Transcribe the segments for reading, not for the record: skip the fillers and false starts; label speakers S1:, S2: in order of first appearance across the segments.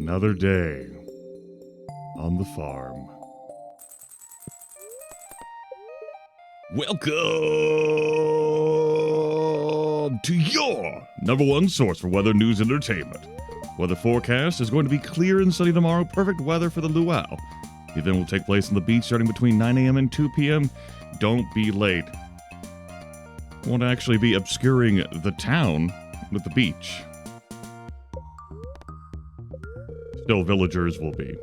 S1: Another day on the farm. Welcome to your number one source for weather, news, and entertainment. Weather forecast is going to be clear and sunny tomorrow. Perfect weather for the luau. The event will take place on the beach starting between 9 a.m. and 2 p.m. Don't be late. Won't actually be obscuring the town with the beach. Still, villagers will be,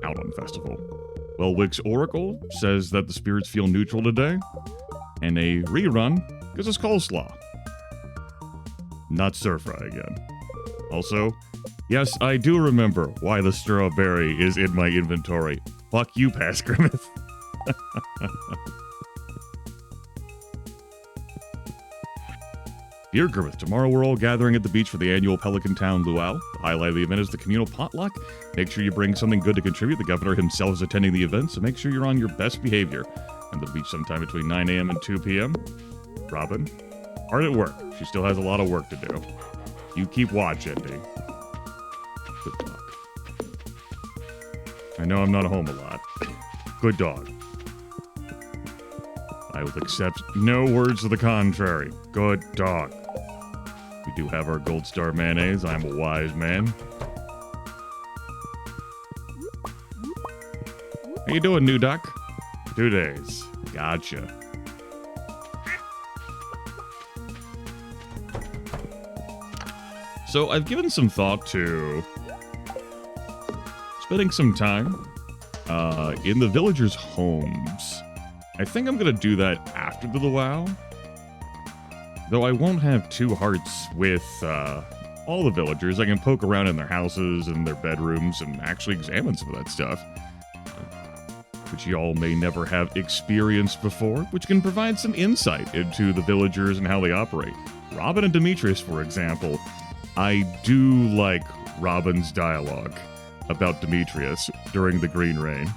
S1: out on festival. Wellwick's Oracle says that the spirits feel neutral today. And a rerun gives us coleslaw. Not stir fry again. Also, yes, I do remember why the strawberry is in my inventory. Fuck you, past Grimith. Dear Grimith, tomorrow we're all gathering at the beach for the annual Pelican Town luau. The highlight of the event is the communal potluck. Make sure you bring something good to contribute. The governor himself is attending the event, so make sure you're on your best behavior. And the beach sometime between 9 a.m. and 2 p.m. Robin, hard at work. She still has a lot of work to do. You keep watch, Indy. Good dog. I know I'm not home a lot. Good dog. I will accept no words to the contrary. Good dog. We do have our gold star mayonnaise. I'm a wise man. How you doing, new duck? 2 days. Gotcha. So I've given some thought to spending some time in the villagers' homes. I think I'm going to do that after the luau. Though I won't have two hearts with all the villagers. I can poke around in their houses and their bedrooms and actually examine some of that stuff, which y'all may never have experienced before, which can provide some insight into the villagers and how they operate. Robin and Demetrius, for example, I do like Robin's dialogue about Demetrius during the Green Rain.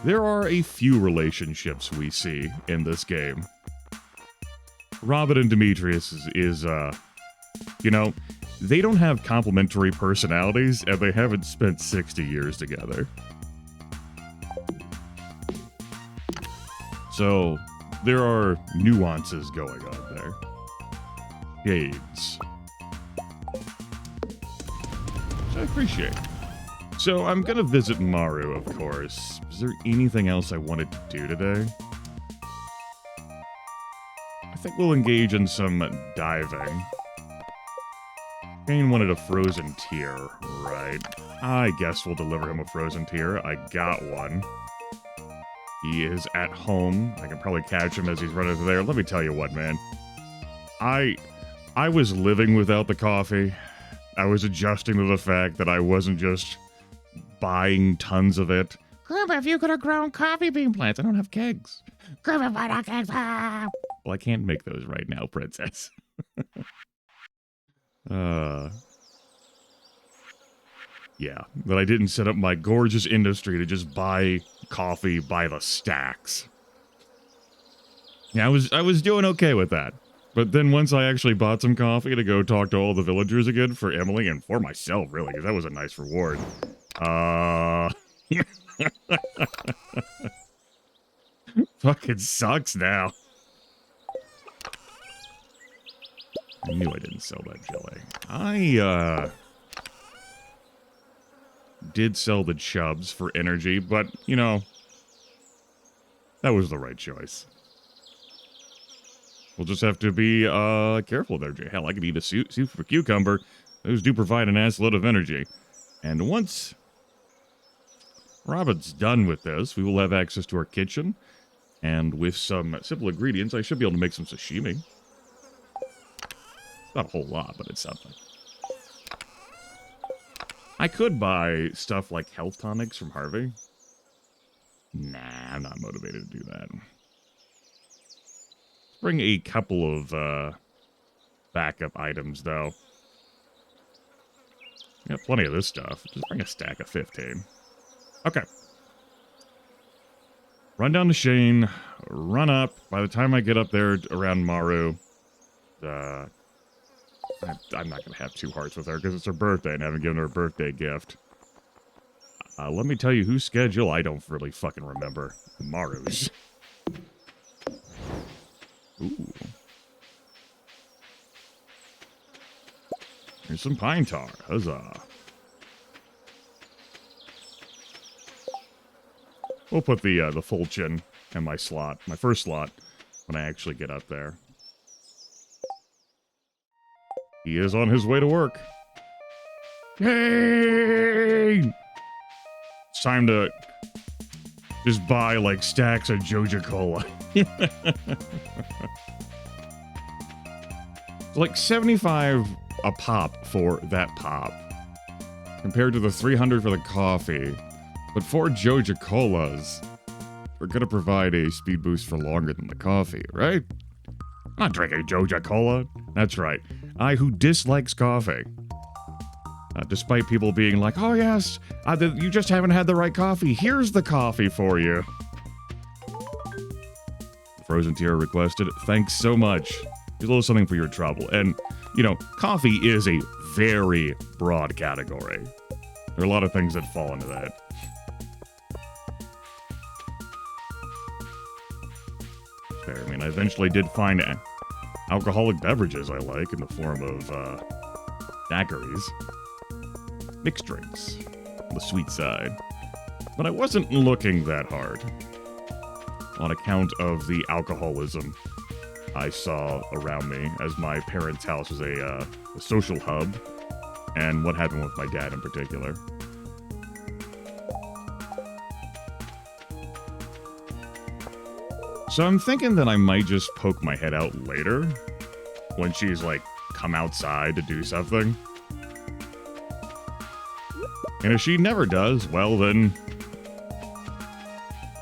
S1: There are a few relationships we see in this game. Robin and Demetrius is they don't have complementary personalities, and they haven't spent 60 years together. So, there are nuances going on there. Shades. Which I appreciate. So, I'm gonna visit Maru, of course. Is there anything else I wanted to do today? I think we'll engage in some diving. Shane wanted a frozen tear, right? I guess we'll deliver him a frozen tear. I got one. He is at home. I can probably catch him as he's running through there. Let me tell you what, man. I was living without the coffee. I was adjusting to the fact that I wasn't just buying tons of it. Grandpa, if you could have grown coffee bean plants. I don't have kegs. Grandpa, why not kegs? Ah. Well, I can't make those right now, princess. Yeah, that I didn't set up my gorgeous industry to just buy coffee by the stacks. Yeah, I was doing okay with that. But then once I actually bought some coffee to go talk to all the villagers again for Emily and for myself, really, because that was a nice reward. Fucking sucks now. I knew I didn't sell that jelly. I did sell the chubs for energy, but, that was the right choice. We'll just have to be careful there. Hell, I could eat a super cucumber. Those do provide an ass load of energy. And once Robin's done with this, we will have access to our kitchen. And with some simple ingredients, I should be able to make some sashimi. Not a whole lot, but it's something. I could buy stuff like health tonics from Harvey. Nah, I'm not motivated to do that. Bring a couple of backup items, though. Got plenty of this stuff. Just bring a stack of 15. Okay. Run down to Shane. Run up. By the time I get up there around Maru, I I'm not going to have 2 hearts with her because it's her birthday and I haven't given her a birthday gift. Let me tell you whose schedule I don't really fucking remember. Maru's. Ooh. Here's some pine tar. Huzzah. We'll put the falchion in my slot, my first slot, when I actually get up there. He is on his way to work. Yay! It's time to just buy, like, stacks of Joja Cola. It's like 75 a pop for that pop, compared to the 300 for the coffee. But 4 Joja Colas are gonna provide a speed boost for longer than the coffee, right? I'm not drinking Joja Cola. That's right. I, who dislikes coffee. Despite people being like, oh yes, you just haven't had the right coffee. Here's the coffee for you. Frozen Tier requested. Thanks so much. Here's a little something for your trouble. And, you know, coffee is a very broad category. There are a lot of things that fall into that. Fair. I mean, I eventually did find alcoholic beverages I like in the form of daiquiris. Mixed drinks. On the sweet side. But I wasn't looking that hard. On account of the alcoholism I saw around me, as my parents' house was a social hub, and what happened with my dad in particular. So I'm thinking that I might just poke my head out later, when she's, like, come outside to do something. And if she never does, well then,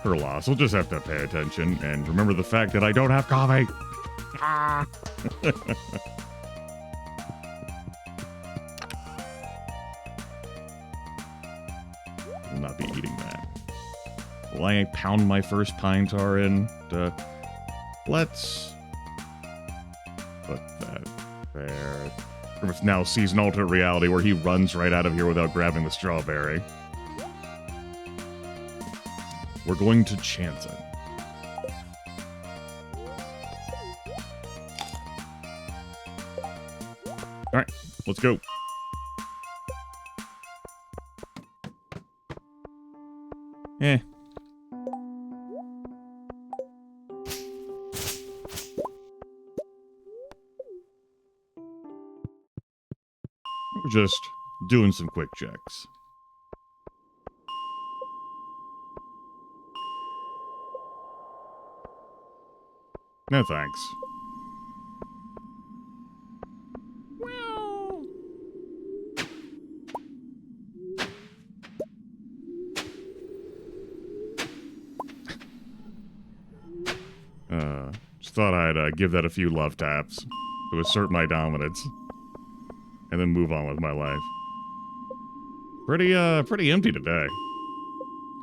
S1: her loss. We'll just have to pay attention and remember the fact that I don't have coffee. Ah. Will not be eating that. Will I pound my first pine tar in? Let's put that there. Grimith now sees an alternate reality where he runs right out of here without grabbing the strawberry. We're going to chance it. Alright, let's go. Eh. We're just doing some quick checks. No thanks. Just thought I'd give that a few love taps to assert my dominance, and then move on with my life. Pretty empty today,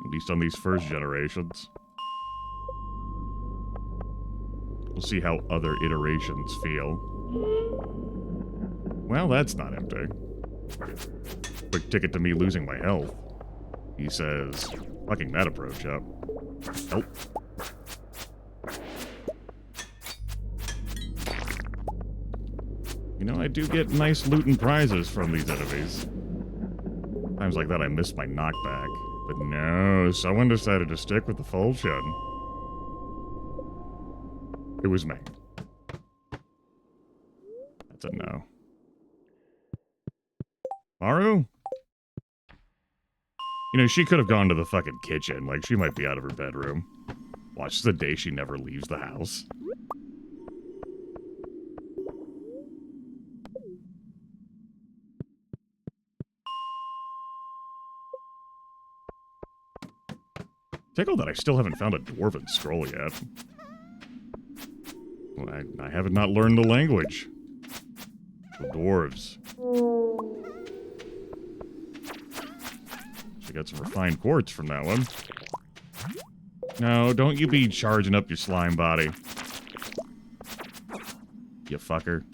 S1: at least on these first generations. We'll see how other iterations feel. Well, that's not empty. Quick ticket to me losing my health. He says, fucking that approach up. Nope. You know, I do get nice loot and prizes from these enemies. Times like that I miss my knockback. But no, someone decided to stick with the falchion. It was me. That's a no. Maru? You know, she could have gone to the fucking kitchen. Like, she might be out of her bedroom. Watch the day she never leaves the house. Tickle that I still haven't found a dwarven scroll yet. Well, I haven't not learned the language. The dwarves. She got some refined quartz from that one. No, don't you be charging up your slime body. You fucker.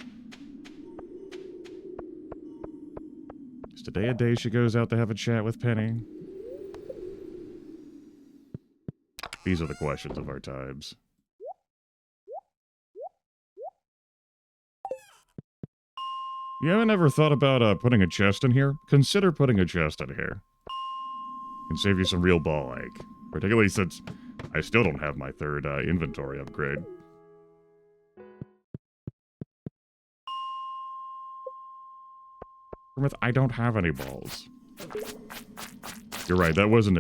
S1: Is today a day she goes out to have a chat with Penny? These are the questions of our times. You haven't ever thought about putting a chest in here? Consider putting a chest in here. Can save you some real ball ache. Particularly since I still don't have my third inventory upgrade. Grimith, I don't have any balls. You're right, that wasn't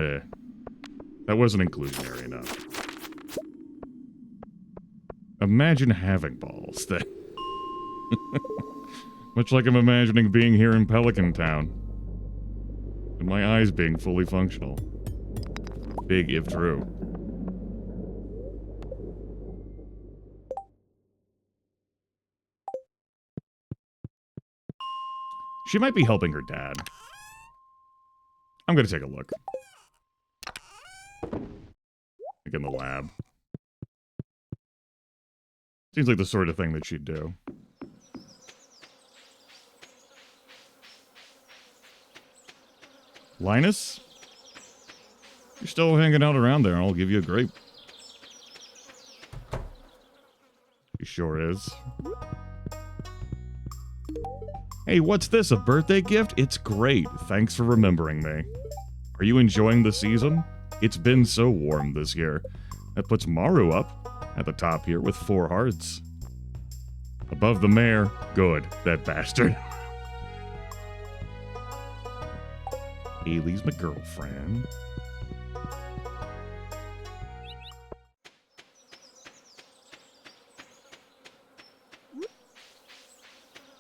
S1: inclusionary enough. Imagine having balls then. Much like I'm imagining being here in Pelican Town. And my eyes being fully functional. Big if true. She might be helping her dad. I'm gonna take a look. Like in the lab. Seems like the sort of thing that she'd do. Linus? You're still hanging out around there, and I'll give you a grape. He sure is. Hey, what's this, a birthday gift? It's great. Thanks for remembering me. Are you enjoying the season? It's been so warm this year. That puts Maru up at the top here with 4 hearts. Above the mayor, good, that bastard. Haley's my girlfriend.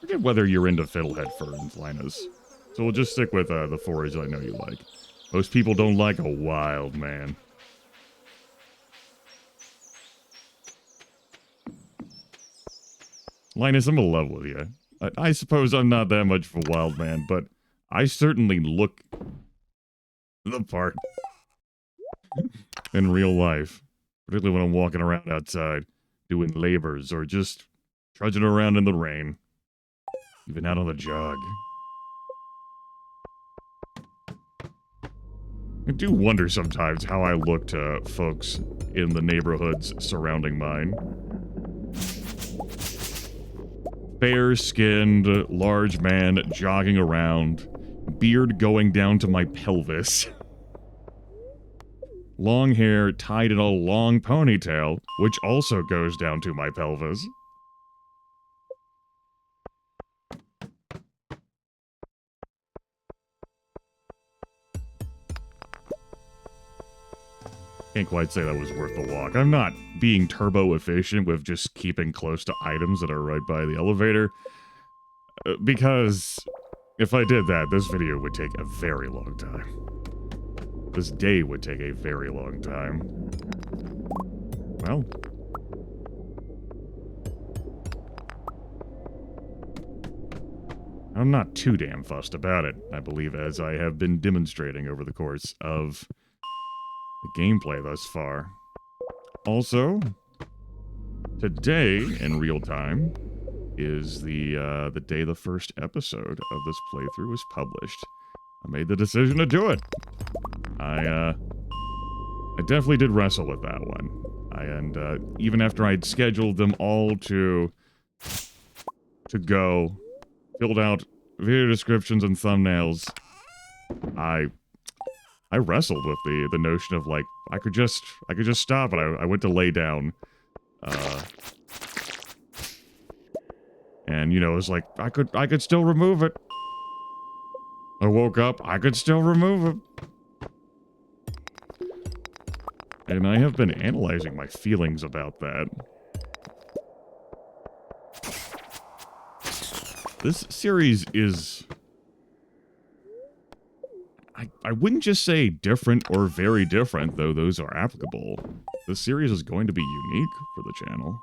S1: Forget whether you're into fiddlehead ferns, Linus. So we'll just stick with the forage I know you like. Most people don't like a wild man. Linus, I'm in love with you. I suppose I'm not that much of a wild man, but I certainly look the part in real life. Particularly when I'm walking around outside, doing labors, or just trudging around in the rain. Even out on the jog. I do wonder sometimes how I look to folks in the neighborhoods surrounding mine. Fair-skinned, large man jogging around, beard going down to my pelvis. Long hair tied in a long ponytail, which also goes down to my pelvis. Can't quite say that was worth the walk. I'm not being turbo efficient with just keeping close to items that are right by the elevator. Because if I did that, this video would take a very long time. This day would take a very long time. Well. I'm not too damn fussed about it, I believe, as I have been demonstrating over the course of the gameplay thus far. Also, today, in real time, is the day the first episode of this playthrough was published. I made the decision to do it. I definitely did wrestle with that one. And even after I'd scheduled them all to go, filled out video descriptions and thumbnails, I wrestled with the notion of, like, I could just stop, and I went to lay down. And, you know, it was like, I could still remove it. I woke up, I could still remove it. And I have been analyzing my feelings about that. This series is... I wouldn't just say different or very different, though those are applicable. This series is going to be unique for the channel.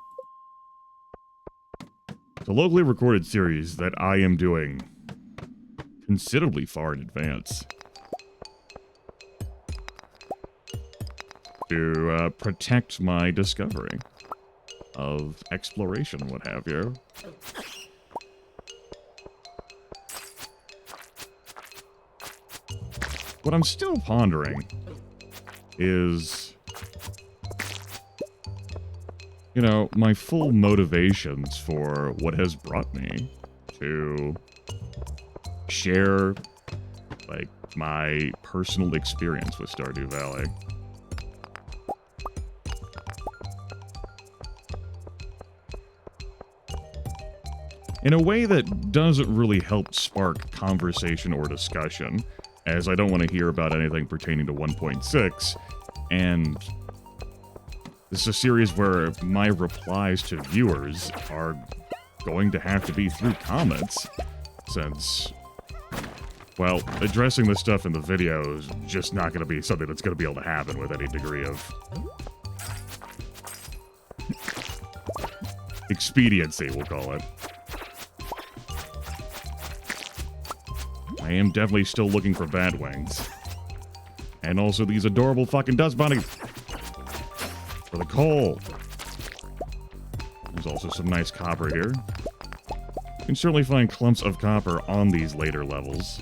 S1: It's a locally recorded series that I am doing considerably far in advance. To protect my discovery of exploration, what have you. what I'm still pondering is, you know, my full motivations for what has brought me to share, like, my personal experience with Stardew Valley. In a way that doesn't really help spark conversation or discussion, as I don't want to hear about anything pertaining to 1.6, and this is a series where my replies to viewers are going to have to be through comments, since, well, addressing this stuff in the video is just not going to be something that's going to be able to happen with any degree of expediency, we'll call it. I am definitely still looking for bat wings. And also these adorable fucking dust bunnies. For the coal. There's also some nice copper here. You can certainly find clumps of copper on these later levels.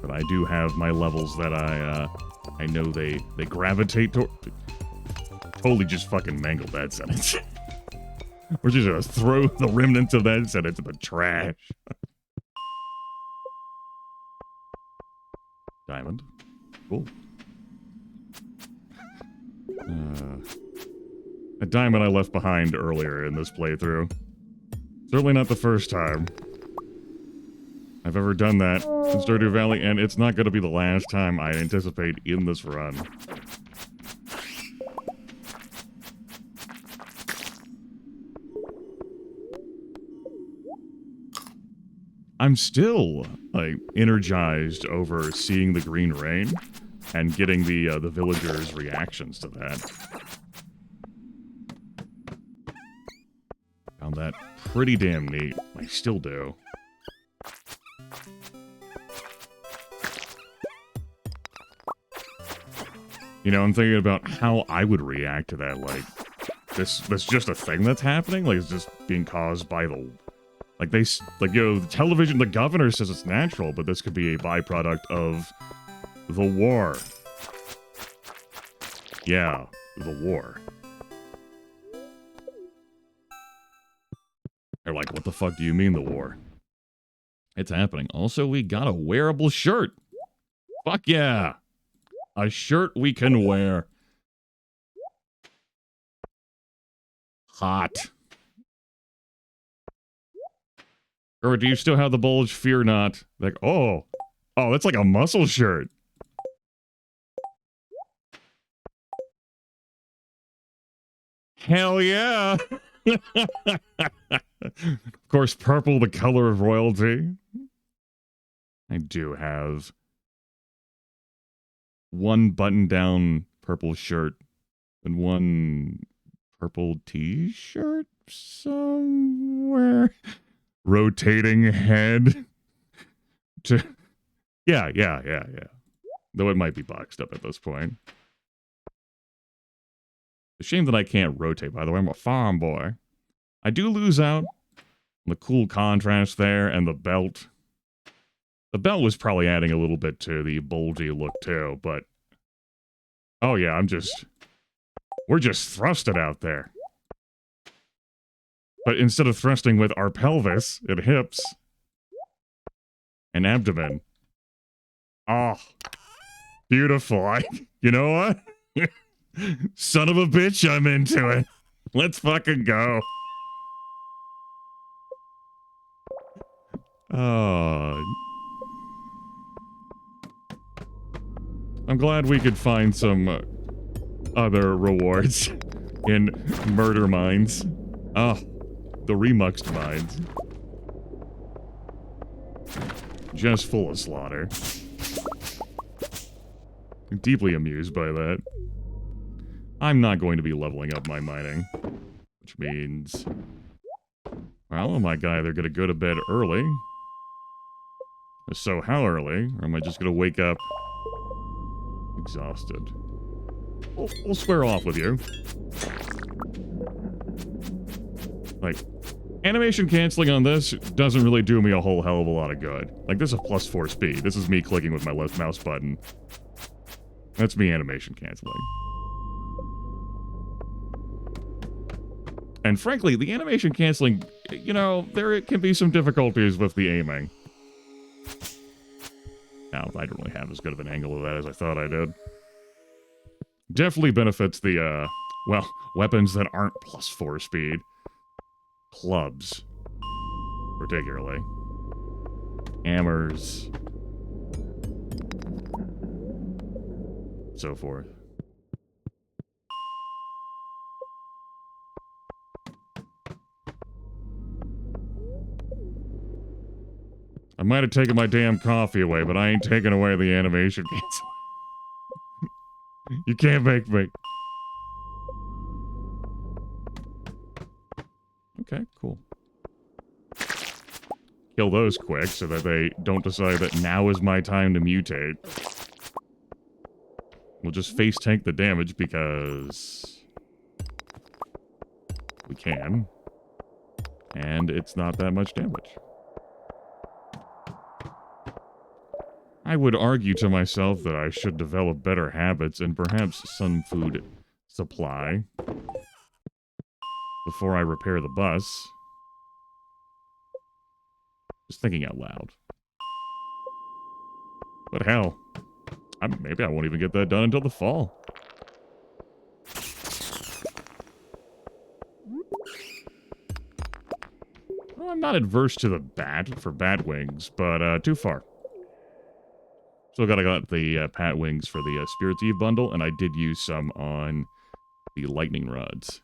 S1: But I do have my levels that I know they gravitate toward. Totally just fucking mangled that sentence. We're just gonna throw the remnants of that sentence in the trash. Diamond. Cool. A diamond I left behind earlier in this playthrough. Certainly not the first time I've ever done that in Stardew Valley, and it's not going to be the last time I anticipate in this run. I'm still, like, energized over seeing the green rain and getting the villagers' reactions to that. Found that pretty damn neat. I still do. You know, I'm thinking about how I would react to that, like, that's just a thing that's happening? Like, it's just being caused by the... Like, you know, the television, the governor says it's natural, but this could be a byproduct of the war. Yeah, the war. They're like, what the fuck do you mean, the war? It's happening. Also, we got a wearable shirt. Fuck yeah. A shirt we can wear. Hot. Or do you still have the bulge? Fear not. Like, oh, that's like a muscle shirt. Hell yeah. Of course, purple, the color of royalty. I do have one button-down purple shirt and one purple t-shirt somewhere. Rotating head to... Yeah. Though it might be boxed up at this point. It's a shame that I can't rotate, by the way. I'm a farm boy. I do lose out on the cool contrast there and the belt. The belt was probably adding a little bit to the bulgy look too, but... Oh yeah, we're just thrusted out there. But instead of thrusting with our pelvis and hips and abdomen. Oh, beautiful. You know what? Son of a bitch, I'm into it. Let's fucking go. Oh. I'm glad we could find some other rewards in murder mines. Oh. The remuxed mines. Just full of slaughter. I'm deeply amused by that. I'm not going to be leveling up my mining. Which means... Well, am I either going to go to bed early? So how early? Or am I just going to wake up exhausted? We'll square off with you. Like... Animation canceling on this doesn't really do me a whole hell of a lot of good. Like, this is +4 speed. This is me clicking with my left mouse button. That's me animation canceling. And frankly, the animation canceling, you know, there can be some difficulties with the aiming. Now, I don't really have as good of an angle of that as I thought I did. Definitely benefits the, well, weapons that aren't +4 speed. Clubs. Particularly. Hammers. So forth. I might have taken my damn coffee away, but I ain't taking away the animation cancel. You can't make me. Okay, cool. Kill those quick so that they don't decide that now is my time to mutate. We'll just face tank the damage because we can. And it's not that much damage. I would argue to myself that I should develop better habits and perhaps some food supply before I repair the bus. Just thinking out loud. But hell, maybe I won't even get that done until the fall. Well, I'm not adverse to the bat for bat wings, but too far. Still got the Pat Wings for the Spirits Eve bundle, and I did use some on the lightning rods.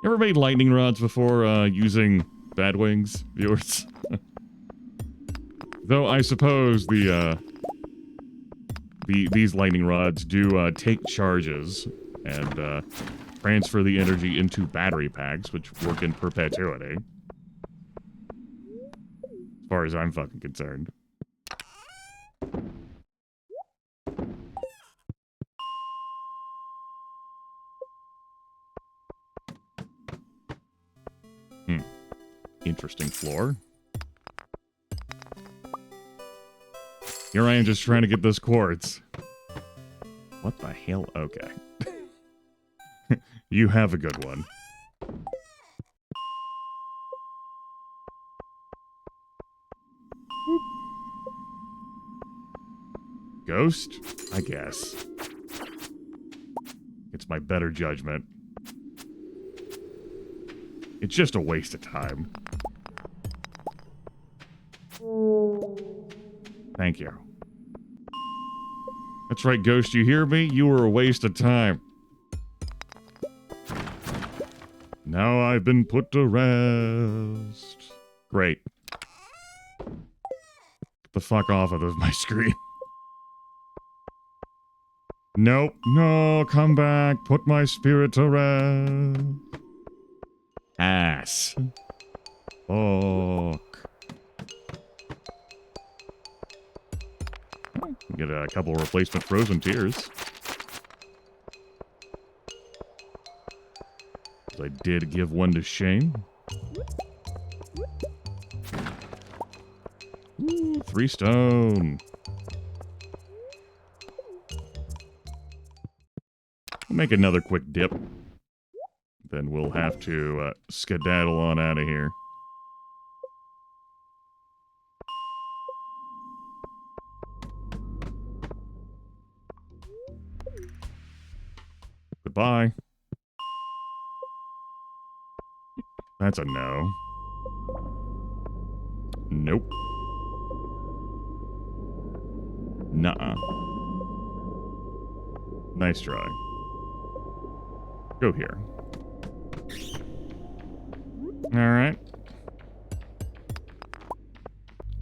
S1: You ever made lightning rods before using Bat Wings, viewers? Though I suppose these lightning rods do take charges and transfer the energy into battery packs, which work in perpetuity. As far as I'm fucking concerned. Interesting floor. Here I am just trying to get this quartz. What the hell? Okay. You have a good one. Ghost? I guess. It's my better judgment. It's just a waste of time. Thank you. That's right, Ghost, you hear me? You were a waste of time. Now I've been put to rest. Great. Get the fuck off of my screen. Nope. No, come back. Put my spirit to rest. Ass. Fuck. Get a couple replacement frozen tears. I did give one to Shane. Ooh, 3 stone. We'll make another quick dip. Then we'll have to skedaddle on out of here. Goodbye. That's a no. Nope. Nuh-uh. Nice try. Go here. Alright.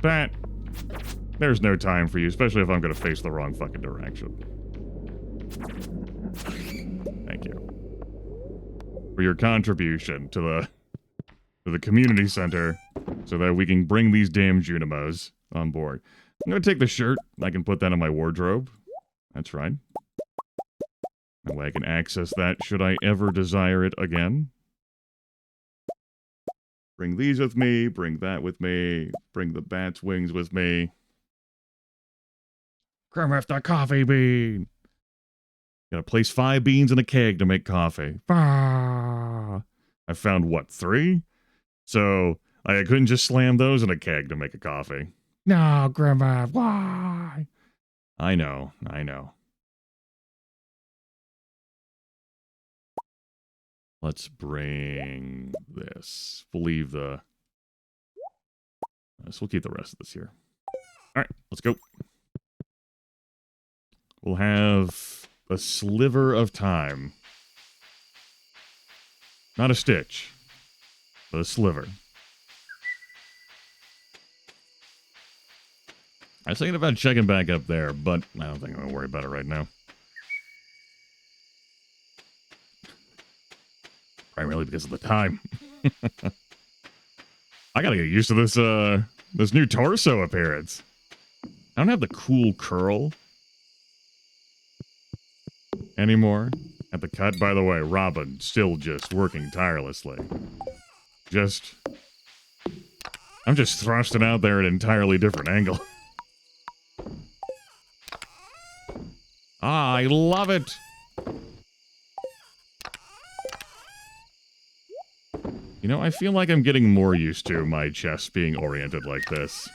S1: Bat. There's no time for you, especially if I'm going to face the wrong fucking direction. Thank you. For your contribution to the community center so that we can bring these damn Junimos on board. I'm going to take the shirt. I can put that in my wardrobe. That's right. That way I can access that should I ever desire it again. Bring these with me. Bring that with me. Bring the bat's wings with me. Grimith the coffee bean. Gotta place 5 beans in a keg to make coffee. Ah. I found, what, 3? So, I couldn't just slam those in a keg to make a coffee. No, Grimith, why? I know. Let's bring this. We'll leave the... So we'll keep the rest of this here. Alright, let's go. We'll have a sliver of time. Not a stitch, but a sliver. I was thinking about checking back up there, but I don't think I'm going to worry about it right now. Primarily because of the time. I gotta get used to this, this new torso appearance. I don't have the cool curl anymore at the cut. By the way, Robin still just working tirelessly. I'm just thrusting out there at an entirely different angle. I love it. You know, I feel like I'm getting more used to my chest being oriented like this.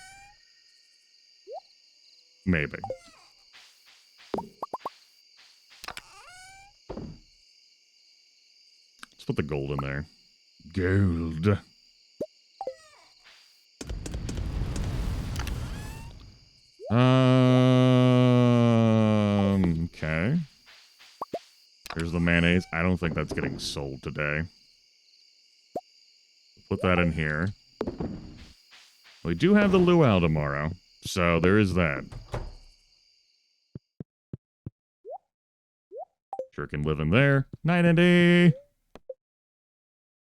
S1: Maybe. Let's put the gold in there. Gold. Okay. Here's the mayonnaise. I don't think that's getting sold today. Put that in here. We do have the luau tomorrow, so there is that. Sure can live in there. Night, Andy!